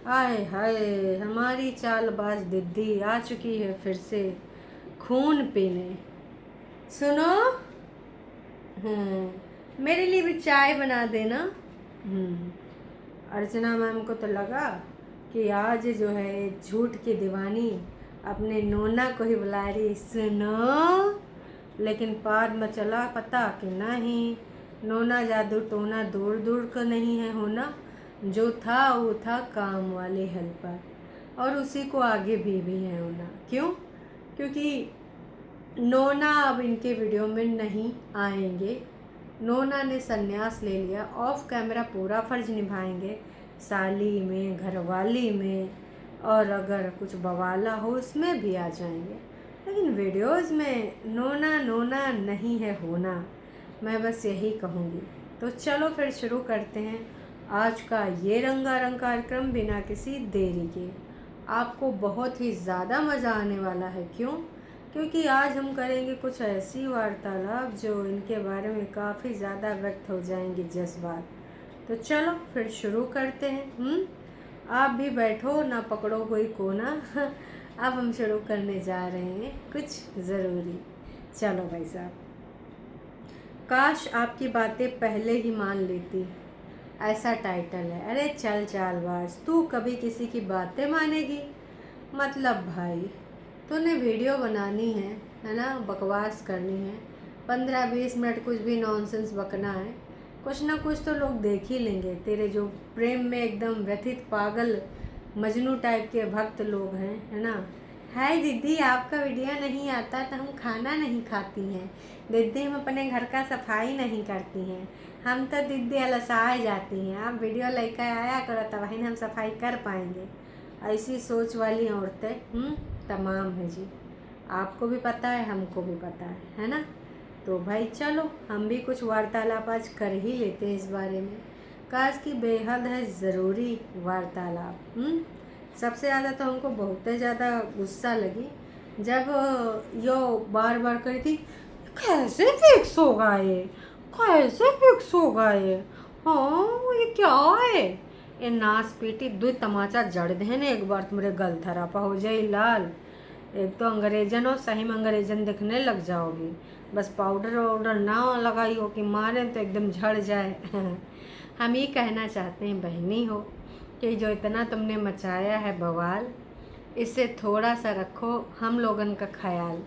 आय हाय, हमारी चालबाज दीदी आ चुकी है फिर से खून पीने। सुनो, मेरे लिए भी चाय बना देना। अर्चना मैम को तो लगा कि आज जो है झूठ की दीवानी अपने नोना को ही बुला रही, सुनो। लेकिन पार में चला पता कि नहीं, नोना जादू टोना दूर दूर का नहीं है होना। जो था वो था काम वाले हेल्पर, और उसी को आगे भी है होना। क्यों? क्योंकि नोना अब इनके वीडियो में नहीं आएंगे। नोना ने संन्यास ले लिया, ऑफ कैमरा पूरा फर्ज निभाएंगे, साली में, घरवाली में, और अगर कुछ बवाला हो उसमें भी आ जाएंगे। लेकिन वीडियोस में नोना नोना नहीं है होना, मैं बस यही कहूँगी। तो चलो फिर शुरू करते हैं आज का ये रंगारंग कार्यक्रम बिना किसी देरी के। आपको बहुत ही ज़्यादा मज़ा आने वाला है। क्यों? क्योंकि आज हम करेंगे कुछ ऐसी वार्तालाप जो इनके बारे में काफ़ी ज़्यादा व्यक्त हो जाएंगे जज्बात। तो चलो फिर शुरू करते हैं। आप भी बैठो, ना पकड़ो कोई कोना। अब हम शुरू करने जा रहे हैं कुछ ज़रूरी। चलो भाई साहब, काश आपकी बातें पहले ही मान लेती, ऐसा टाइटल है। अरे चल चालबाज, तू कभी किसी की बातें मानेगी? मतलब भाई, तूने वीडियो बनानी है ना, बकवास करनी है, 15-20 मिनट कुछ भी नॉनसेंस बकना है, कुछ ना कुछ तो लोग देख ही लेंगे। तेरे जो प्रेम में एकदम व्यथित पागल मजनू टाइप के भक्त लोग हैं, है ना। हाय दीदी, आपका वीडियो नहीं आता तो हम खाना नहीं खाती हैं दीदी, हम अपने घर का सफाई नहीं करती हैं, हम तो दीदी अलसाए जाती हैं, आप वीडियो लेकर आया करो तब ही हम सफाई कर पाएंगे। ऐसी सोच वाली औरतें तमाम है जी। आपको भी पता है, हमको भी पता है ना। तो भाई चलो, हम भी कुछ वार्तालाप आज कर ही लेते हैं इस बारे में। काश की बेहद है ज़रूरी वार्तालाप। सबसे ज़्यादा तो हमको बहुत ज़्यादा गुस्सा लगी जब यो बार बार करी थी, कैसे फिक्स होगा ये, कैसे फिक्स होगा ये, हाँ ये क्या है। ये नाच पीटी दो तमाचा जड़ दे ने एक बार तुम्हारे गल थरापा हो जाए लाल। एक तो अंग्रेजन हो, सही में अंग्रेजन दिखने लग जाओगी। बस पाउडर वाउडर ना लगाई हो कि मारे तो एकदम झड़ जाए। हम ये कहना चाहते हैं बहनी हो कि जो इतना तुमने मचाया है बवाल, इससे थोड़ा सा रखो हम लोगन का ख्याल।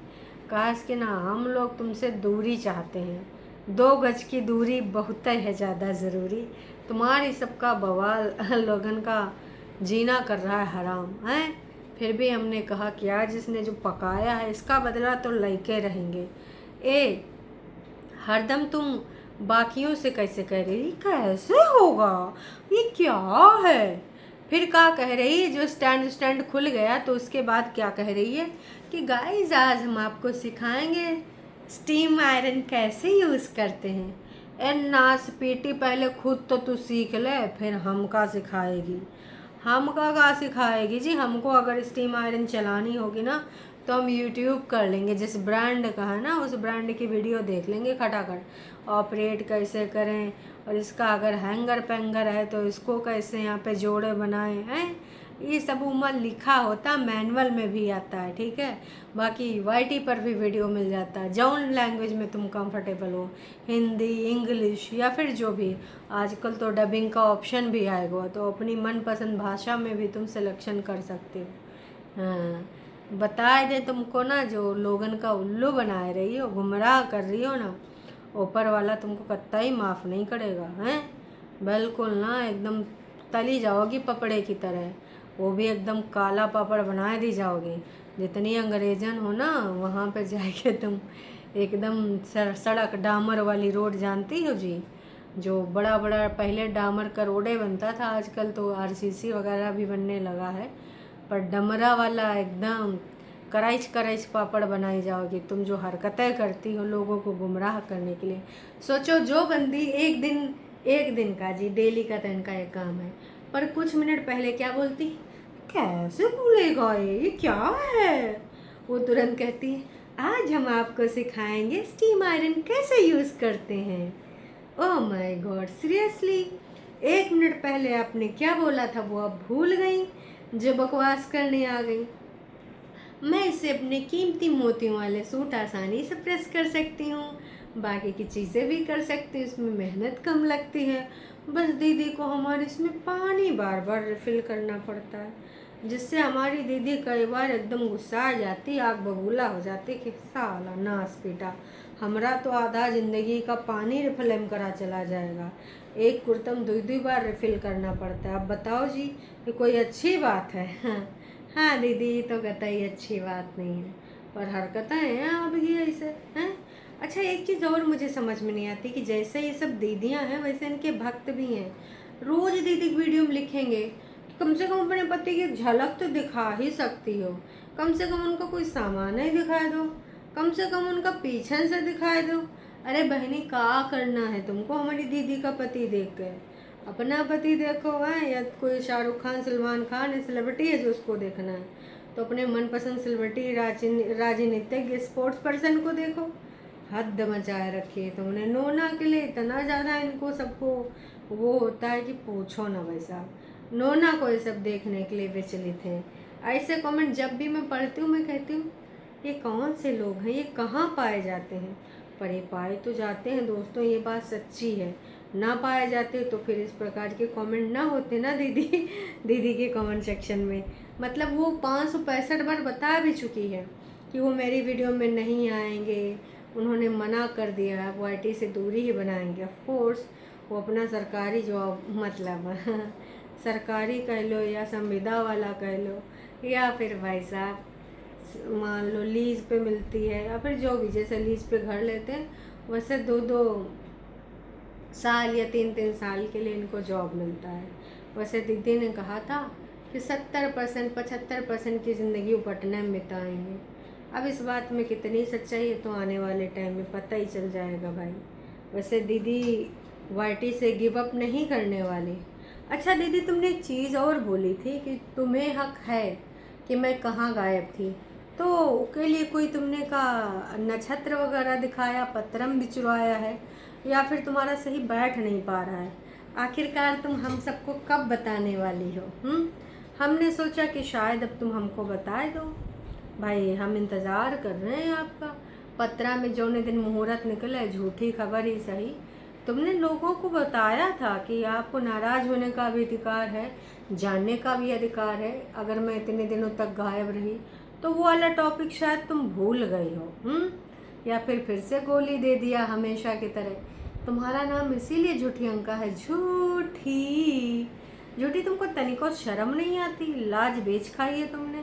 काश कि ना हम लोग तुमसे दूरी चाहते हैं, 2 गज की दूरी बहुत है ज़्यादा ज़रूरी। तुम्हारी सबका बवाल लोगन का जीना कर रहा है हराम है। फिर भी हमने कहा कि आज इसने जो पकाया है इसका बदला तो लेके रहेंगे। ए हरदम तुम बाकियों से कैसे कह रही, कैसे होगा, ये क्या है? फिर क्या कह रही है, जो स्टैंड खुल गया तो उसके बाद क्या कह रही है कि गाइस आज हम आपको सिखाएंगे स्टीम आयरन कैसे यूज़ करते हैं। ए नास पीटी, पहले खुद तो तू सीख ले, फिर हमका सिखाएगी। हमका का सिखाएगी जी? हमको अगर स्टीम आयरन चलानी होगी ना तो हम यूट्यूब कर लेंगे, जिस ब्रांड का है ना उस ब्रांड की वीडियो देख लेंगे खटाखट, ऑपरेट कैसे करें, और इसका अगर हैंगर पैंगर है तो इसको कैसे यहाँ पे जोड़े बनाए हैं, ये सब उमर लिखा होता, मैनुअल में भी आता है, ठीक है। बाकी वाईटी पर भी वीडियो मिल जाता है, जौन लैंग्वेज में तुम कंफर्टेबल हो, हिंदी, इंग्लिश या फिर जो भी। आजकल तो डबिंग का ऑप्शन भी आएगा, तो अपनी मनपसंद भाषा में भी तुम सिलेक्शन कर सकते हो। हाँ, बता दे तुमको ना, जो लोगन का उल्लू बनाए रही हो, गुमराह कर रही हो ना, ऊपर वाला तुमको कतई माफ़ नहीं करेगा हैं। बिल्कुल ना, एकदम तली जाओगी पपड़े की तरह, वो भी एकदम काला पापड़ बनाए दी जाओगे। जितनी अंग्रेजन हो ना वहाँ पे जाके तुम एकदम सड़क डामर वाली रोड जानती हो जी, जो बड़ा बड़ा पहले डामर का रोडे बनता था, आजकल तो आरसीसी वगैरह भी बनने लगा है, पर डमरा वाला एकदम कराइच कराइच पापड़ बनाई जाओगी तुम, जो हरकतें करती हो लोगों को गुमराह करने के लिए। सोचो, जो बंदी एक दिन का जी, डेली का तो इनका एक काम है, पर कुछ मिनट पहले क्या बोलती, कैसे भूलेगा ये क्या है, वो तुरंत कहती है आज हम आपको सिखाएंगे स्टीम आयरन कैसे यूज़ करते हैं। Oh my God, seriously, 1 minute पहले आपने क्या बोला था वो अब भूल गई, जो बकवास करने आ गई। मैं इसे अपने कीमती मोतियों वाले सूट आसानी से प्रेस कर सकती हूँ, बाकी की चीज़ें भी कर सकती हूँ, इसमें मेहनत कम लगती है। बस दीदी को हमारे इसमें पानी बार बार रिफ़िल करना पड़ता है, जिससे हमारी दीदी कई बार एकदम गुस्सा आ जाती, आग बबूला हो जाती कि साला नास पीटा, हमरा तो आधा ज़िंदगी का पानी रिफिल करा चला जाएगा, एक कुर्तम 2 बार रिफ़िल करना पड़ता है। अब बताओ जी, ये कोई अच्छी बात है? हाँ दीदी, ये तो कतई अच्छी बात नहीं है, पर हरकतें हैं आपकी ऐसे हैं। अच्छा, एक चीज़ और मुझे समझ में नहीं आती कि जैसे ये सब दीदियाँ हैं वैसे इनके भक्त भी हैं। रोज़ दीदी की वीडियो में लिखेंगे कि कम से कम अपने पति की झलक तो दिखा ही सकती हो, कम से कम उनका कोई सामान ही दिखा दो, कम से कम उनका पीछे से दिखाई दो। अरे बहनी, क्या करना है तुमको हमारी दीदी का पति देख कर? अपना पति देखो है, या कोई शाहरुख खान, सलमान खान है, सेलिब्रिटी है जो उसको देखना है, तो अपने मनपसंद सेलिब्रिटी, राजनीतिक, स्पोर्ट्स पर्सन को देखो। हद मचाए रखी है तुमने। नोना के लिए इतना ज़्यादा इनको सबको वो होता है कि पूछो ना भाई साहब। नोना को ये सब देखने के लिए विचलित हैं। ऐसे कमेंट जब भी मैं पढ़ती हूँ मैं कहती हूँ ये कौन से लोग हैं, ये कहाँ पाए जाते हैं? पर ये पाए तो जाते हैं दोस्तों, ये बात सच्ची है। ना पाए जाते तो फिर इस प्रकार के कमेंट ना होते ना दीदी। दीदी के कमेंट सेक्शन में मतलब वो 565 बार बता भी चुकी है कि वो मेरी वीडियो में नहीं आएंगे, उन्होंने मना कर दिया है, वो IT से दूरी ही बनाएंगे। ऑफ कोर्स वो अपना सरकारी जॉब मतलब सरकारी कह लो या संविदा वाला कह लो, या फिर भाई साहब मान लो लीज पे मिलती है, या फिर जो भी, जैसे लीज पे घर लेते हैं वैसे 2-2 साल या 3-3 साल के लिए इनको जॉब मिलता है। वैसे दीदी ने कहा था कि 70% 75% की ज़िंदगी वो पटना में बिताएंगे। अब इस बात में कितनी सच्चाई है तो आने वाले टाइम में पता ही चल जाएगा भाई। वैसे दीदी YT से गिव अप नहीं करने वाली। अच्छा दीदी, तुमने एक चीज़ और बोली थी कि तुम्हें हक है कि मैं कहाँ गायब थी, तो उसके लिए कोई तुमने का नक्षत्र वगैरह दिखाया, पत्रम भी चुराया है, या फिर तुम्हारा सही बैठ नहीं पा रहा है? आखिरकार तुम हम सबको कब बताने वाली हो? हमने सोचा कि शायद अब तुम हमको बता दो। भाई हम इंतज़ार कर रहे हैं आपका। पत्रा में जौने दिन मुहूर्त निकले, झूठी खबर ही सही, तुमने लोगों को बताया था कि आपको नाराज़ होने का भी अधिकार है, जानने का भी अधिकार है अगर मैं इतने दिनों तक गायब रही। तो वो वाला टॉपिक शायद तुम भूल गई हो, या फिर से गोली दे दिया हमेशा की तरह। तुम्हारा नाम इसीलिए झूठी अंका है। झूठी झूठी, तुमको तनिको शर्म नहीं आती? लाज बेच खाई है तुमने,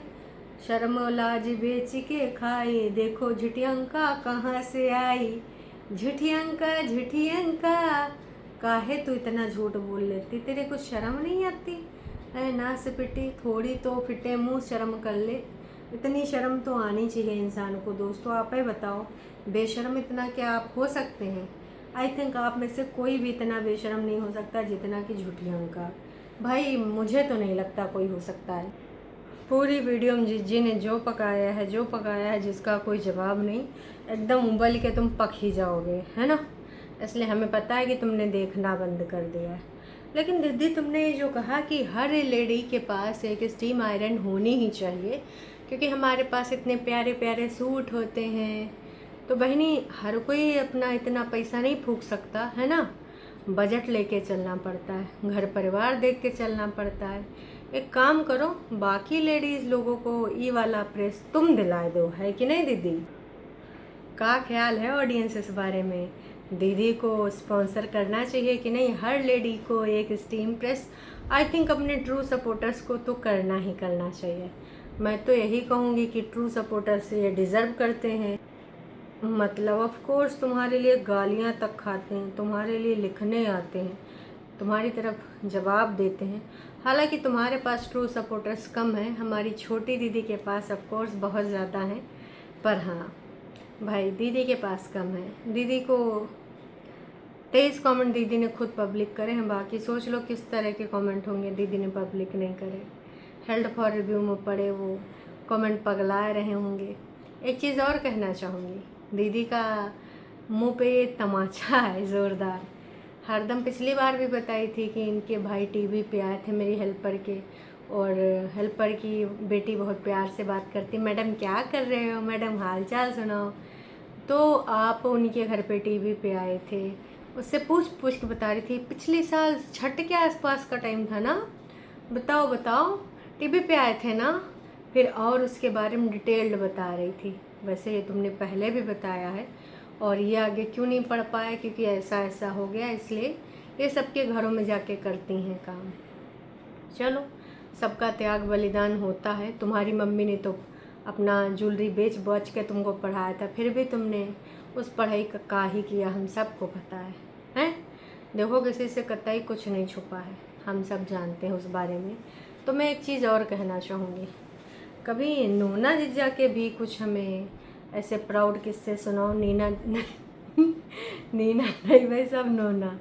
शर्म लाज बेच के खाई, देखो झूठी अंका कहाँ से आई। झूठी अंका काहे तू इतना झूठ बोल लेती? तेरे को शर्म नहीं आती? अरे ना से पिटी, थोड़ी तो फिटे मुंह शर्म कर ले। इतनी शर्म तो आनी चाहिए इंसान को। दोस्तों आप ही बताओ, बेशर्म इतना क्या आप हो सकते हैं? आई थिंक आप में से कोई भी इतना बेशर्म नहीं हो सकता जितना कि झूठी अंका। भाई मुझे तो नहीं लगता कोई हो सकता है। पूरी वीडियो में जिज्जी ने जो पकाया है जिसका कोई जवाब नहीं, एकदम उबल के तुम पक ही जाओगे, है ना? इसलिए हमें पता है कि तुमने देखना बंद कर दिया है। लेकिन दीदी, तुमने ये जो कहा कि हर लेडी के पास एक स्टीम आयरन होनी ही चाहिए क्योंकि हमारे पास इतने प्यारे प्यारे सूट होते हैं, तो बहनी हर कोई अपना इतना पैसा नहीं फूंक सकता, है ना? बजट लेके चलना पड़ता है, घर परिवार देख के चलना पड़ता है। एक काम करो, बाकी लेडीज़ लोगों को ये वाला प्रेस तुम दिला दो, है कि नहीं दीदी? का ख्याल है ऑडियंस इस बारे में? दीदी को स्पॉन्सर करना चाहिए कि नहीं हर लेडी को एक स्टीम प्रेस? आई थिंक अपने ट्रू सपोर्टर्स को तो करना ही करना चाहिए। मैं तो यही कहूँगी कि ट्रू सपोर्टर्स ये डिज़र्व करते हैं। मतलब ऑफ कोर्स तुम्हारे लिए गालियाँ तक खाते हैं, तुम्हारे लिए लिखने आते हैं, तुम्हारी तरफ जवाब देते हैं। हालांकि तुम्हारे पास ट्रू सपोर्टर्स कम हैं, हमारी छोटी दीदी के पास ऑफ कोर्स बहुत ज़्यादा हैं, पर हाँ भाई दीदी के पास कम है। दीदी को 23 कमेंट दीदी ने खुद पब्लिक करे हैं, बाकी सोच लो किस तरह के कमेंट होंगे दीदी ने पब्लिक नहीं करे। हेल्ड फॉर रिव्यू में पड़े वो कमेंट पगलाए रहे होंगे। एक चीज़ और कहना चाहूँगी, दीदी का मुंह पे तमाचा है ज़ोरदार। हरदम पिछली बार भी बताई थी कि इनके भाई टीवी पे आए थे मेरी हेल्पर के, और हेल्पर की बेटी बहुत प्यार से बात करती, मैडम क्या कर रहे हो, मैडम हाल चाल सुनाओ। तो आप उनके घर पे टीवी पे आए थे, उससे पूछ पूछ के बता रही थी, पिछले साल छठ के आसपास का टाइम था ना, बताओ बताओ टीवी पे आए थे ना। फिर और उसके बारे में डिटेल्ड बता रही थी। वैसे ये तुमने पहले भी बताया है, और ये आगे क्यों नहीं पढ़ पाया, क्योंकि ऐसा ऐसा हो गया, इसलिए ये सबके घरों में जाके करती हैं काम। चलो, सबका त्याग बलिदान होता है। तुम्हारी मम्मी ने तो अपना ज्वेलरी बेच बच के तुमको पढ़ाया था, फिर भी तुमने उस पढ़ाई का काहे किया, हम सबको पता है। हैं? देखो, किसी से कतई कुछ नहीं छुपा है, हम सब जानते हैं उस बारे में। तो मैं एक चीज़ और कहना चाहूँगी, कभी नोना जीजा के भी कुछ हमें ऐसे प्राउड किस्से सुनाओ। नीना नीना नहीं भाई, सब नोना।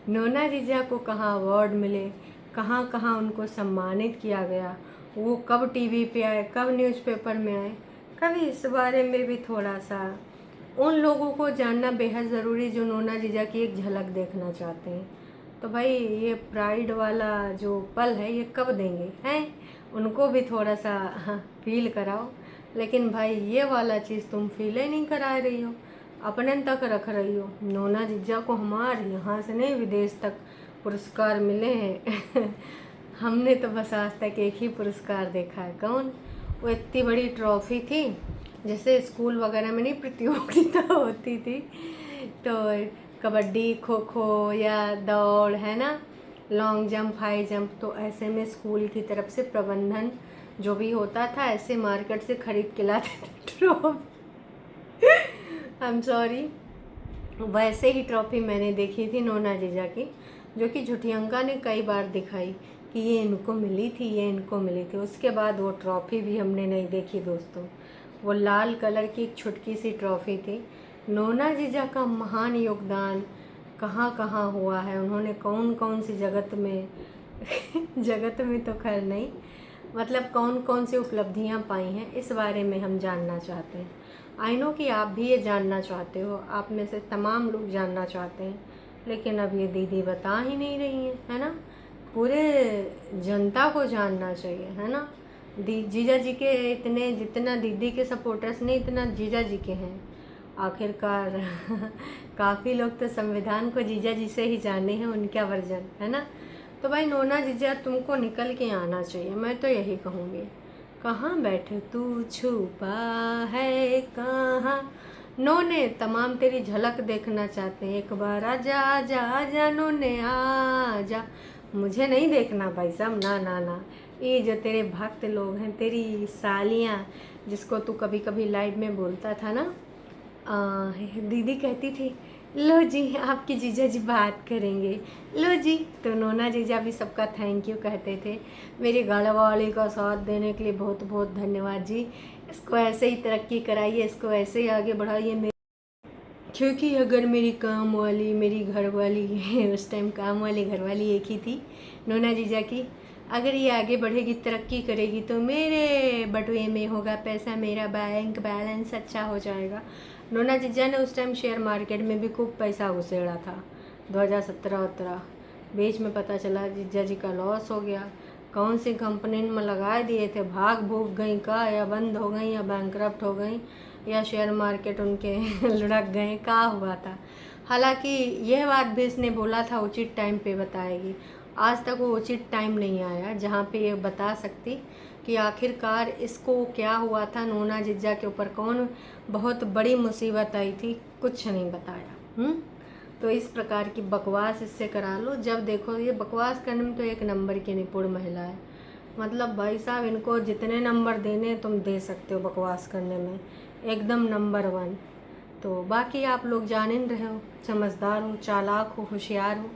नोना जीजा को कहाँ अवार्ड मिले, कहाँ कहाँ उनको सम्मानित किया गया, वो कब टीवी पे आए, कब न्यूज़पेपर में आए, कभी इस बारे में भी थोड़ा सा उन लोगों को जानना बेहद ज़रूरी जो नोना जीजा की एक झलक देखना चाहते हैं। तो भाई ये प्राइड वाला जो पल है ये कब देंगे हैं, उनको भी थोड़ा सा फील कराओ। लेकिन भाई ये वाला चीज़ तुम फील ही नहीं करा रही हो, अपने तक रख रही हो। नोना जीजा को हमारे यहाँ से नहीं, विदेश तक पुरस्कार मिले हैं हमने तो बस आज तक एक ही पुरस्कार देखा है। कौन? वो इतनी बड़ी ट्रॉफी थी, जैसे स्कूल वगैरह में नहीं प्रतियोगिता होती थी, तो कबड्डी, खो खो या दौड़, है ना, लॉन्ग जंप, हाई जंप, तो ऐसे में स्कूल की तरफ से प्रबंधन जो भी होता था ऐसे मार्केट से खरीद के लाते थे ट्रॉफी आई एम सॉरी। वैसे ही ट्रॉफी मैंने देखी थी नोना जीजा की, जो कि झुठियंका ने कई बार दिखाई कि ये इनको मिली थी, ये इनको मिली थी। उसके बाद वो ट्रॉफी भी हमने नहीं देखी दोस्तों। वो लाल कलर की एक छुटकी सी ट्रॉफी थी। नोना जीजा का महान योगदान कहाँ कहाँ हुआ है, उन्होंने कौन कौन सी जगत में जगत में तो खैर नहीं, मतलब कौन कौन सी उपलब्धियाँ पाई हैं, इस बारे में हम जानना चाहते हैं। आई नो कि आप भी ये जानना चाहते हो, आप में से तमाम लोग जानना चाहते हैं, लेकिन अब ये दीदी बता ही नहीं रही हैं, है ना। पूरे जनता को जानना चाहिए, है ना। जीजा जी के इतने, जितना दीदी के सपोर्टर्स नहीं, इतना जीजा जी के हैं आखिरकार काफ़ी लोग तो संविधान को जीजा जी से ही जाने हैं, उनका वर्जन, है ना। तो भाई नोना जीजा तुमको निकल के आना चाहिए, मैं तो यही कहूँगी। कहाँ बैठे तू छुपा है कहाँ, नोने तमाम तेरी झलक देखना चाहते हैं, एक बार आजा आजा आजा नोने आजा। मुझे नहीं देखना भाई साहब, ना ना ना। ये जो तेरे भक्त लोग हैं, तेरी सालियाँ, जिसको तू कभी कभी लाइव में बोलता था ना, दीदी कहती थी लो जी आपकी जीजा जी बात करेंगे, लो जी। तो नोना जीजा भी सबका थैंक यू कहते थे। मेरी घरवाली का साथ देने के लिए बहुत बहुत धन्यवाद जी। इसको ऐसे ही तरक्की कराइए, इसको ऐसे ही आगे बढ़ाइए, क्योंकि अगर मेरी काम वाली, मेरी घरवाली उस टाइम काम वाली घरवाली एक ही थी नोना जीजा की, अगर ये आगे बढ़ेगी, तरक्की करेगी, तो मेरे बटुए में होगा पैसा, मेरा बैंक बैलेंस अच्छा हो जाएगा। नोना जीजा ने उस टाइम शेयर मार्केट में भी खूब पैसा घुसेड़ा था 2017-18। बीच में पता चला जीजा जी का लॉस हो गया, कौन सी कंपनी में लगा दिए थे, भाग भूग गई का, या बंद हो गई, या बैंकरप्ट हो गई, या शेयर मार्केट उनके लुढ़क गए, का हुआ था। हालांकि यह बात भी इसने बोला था उचित टाइम पे बताएगी, आज तक वो उचित टाइम नहीं आया जहाँ पे ये बता सकती कि आखिरकार इसको क्या हुआ था, नोना जीजा के ऊपर कौन बहुत बड़ी मुसीबत आई थी, कुछ नहीं बताया। तो इस प्रकार की बकवास इससे करा लो, जब देखो ये बकवास करने में तो एक नंबर की निपुण महिला है। मतलब भाई साहब, इनको जितने नंबर देने तुम दे सकते हो बकवास करने में, एकदम नंबर 1। तो बाकी आप लोग जान इन रहे हो, समझदार हो, चालाक हो, होशियार हो,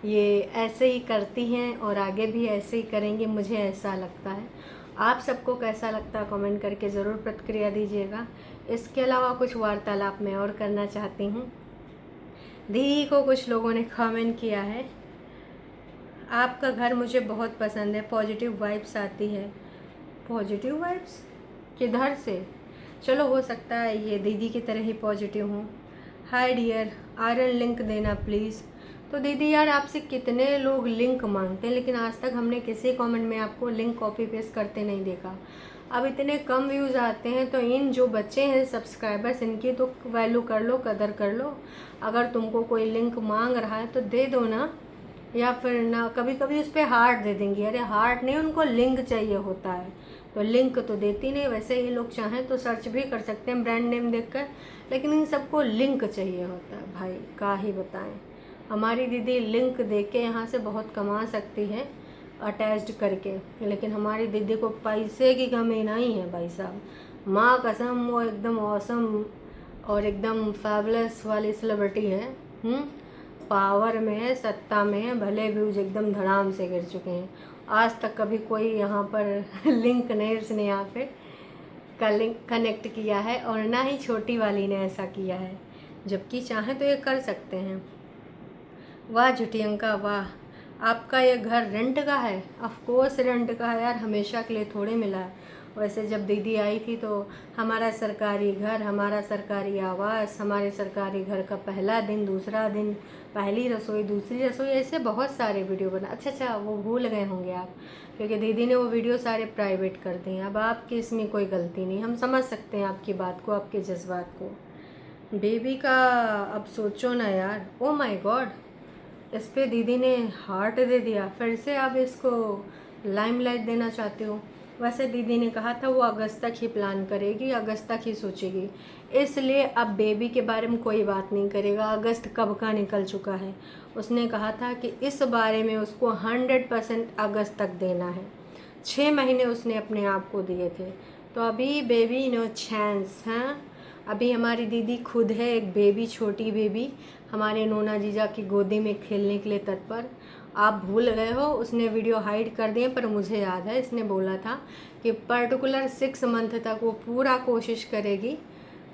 ये ऐसे ही करती हैं और आगे भी ऐसे ही करेंगे, मुझे ऐसा लगता है। आप सबको कैसा लगता है कमेंट करके ज़रूर प्रतिक्रिया दीजिएगा। इसके अलावा कुछ वार्तालाप मैं और करना चाहती हूँ। दीदी को कुछ लोगों ने कमेंट किया है, आपका घर मुझे बहुत पसंद है, पॉजिटिव वाइब्स आती है। पॉजिटिव वाइब्स किधर से? चलो, हो सकता है ये दीदी की तरह ही पॉजिटिव हूँ। हाय डियर, आयरन लिंक देना प्लीज़। तो दीदी यार आपसे कितने लोग लिंक मांगते हैं, लेकिन आज तक हमने किसी कमेंट में आपको लिंक कॉपी पेस्ट करते नहीं देखा। अब इतने कम व्यूज़ आते हैं तो इन जो बच्चे हैं सब्सक्राइबर्स, इनकी तो वैल्यू कर लो, कदर कर लो। अगर तुमको कोई लिंक मांग रहा है तो दे दो ना, या फिर ना कभी कभी उस पर हार्ट दे देंगी। अरे हार्ट नहीं, उनको लिंक चाहिए होता है, तो लिंक तो देती नहीं। वैसे ये लोग चाहें तो सर्च भी कर सकते हैं ब्रांड नेम देखकर, लेकिन इन सबको लिंक चाहिए होता है भाई, क्या ही बताएं। हमारी दीदी लिंक देके यहाँ से बहुत कमा सकती है अटैच्ड करके, लेकिन हमारी दीदी को पैसे की कमी नहीं है भाई साहब। माँ कसम वो एकदम ऑसम और एकदम फैबुलस वाली सेलिब्रिटी है। पावर में है, सत्ता में है, भले व्यूज एकदम धड़ाम से गिर चुके हैं। आज तक कभी कोई यहाँ पर लिंक नहीं उसने यहाँ पे कनेक्ट किया है, और ना ही छोटी वाली ने ऐसा किया है, जबकि चाहे तो ये कर सकते हैं। वाह झुटियंका वाह, आपका ये घर रेंट का है? ऑफ कोर्स रेंट का है यार, हमेशा के लिए थोड़े मिला है। वैसे जब दीदी आई थी तो हमारा सरकारी घर, हमारा सरकारी आवास, हमारे सरकारी घर का पहला दिन, दूसरा दिन, पहली रसोई, दूसरी रसोई, ऐसे बहुत सारे वीडियो बना। अच्छा वो भूल गए होंगे आप, क्योंकि दीदी ने वो वीडियो सारे प्राइवेट कर दिए। अब आपकी इसमें कोई गलती नहीं, हम समझ सकते हैं आपकी बात को, आपके जज्बात को। बेबी का अब सोचो ना यार, ओ माय गॉड, इस पे दीदी ने हार्ट दे दिया। फिर से आप इसको लाइमलाइट देना चाहते हो। वैसे दीदी ने कहा था वो अगस्त तक ही प्लान करेगी, अगस्त तक ही सोचेगी, इसलिए अब बेबी के बारे में कोई बात नहीं करेगा। अगस्त कब का निकल चुका है। उसने कहा था कि इस बारे में उसको 100% अगस्त तक देना है। 6 महीने उसने अपने आप को दिए थे, तो अभी बेबी नो चांस। हाँ, अभी हमारी दीदी खुद है एक बेबी, छोटी बेबी, हमारे नोना जीजा की गोदी में खेलने के लिए तत्पर। आप भूल गए हो, उसने वीडियो हाइड कर दिए, पर मुझे याद है इसने बोला था कि पर्टिकुलर 6 मंथ तक वो पूरा कोशिश करेगी,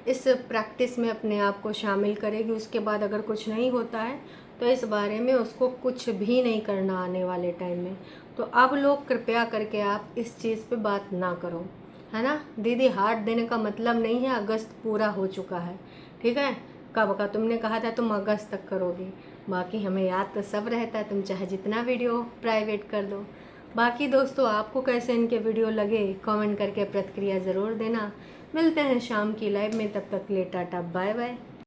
इस प्रैक्टिस में अपने आप को शामिल करेगी। उसके बाद अगर कुछ नहीं होता है तो इस बारे में उसको कुछ भी नहीं करना आने वाले टाइम में। तो अब लोग कृपया करके आप इस चीज़ पे बात ना करो, है ना। दीदी हार्ट देने का मतलब नहीं है अगस्त पूरा हो चुका है, ठीक है। कब का तुमने कहा था तुम अगस्त तक करोगी, बाकी हमें याद तो सब रहता है, तुम चाहे जितना वीडियो प्राइवेट कर दो। बाकी दोस्तों आपको कैसे इनके वीडियो लगे कमेंट करके प्रतिक्रिया ज़रूर देना। मिलते हैं शाम की लाइव में, तब तक के लिए टाटा बाय बाय।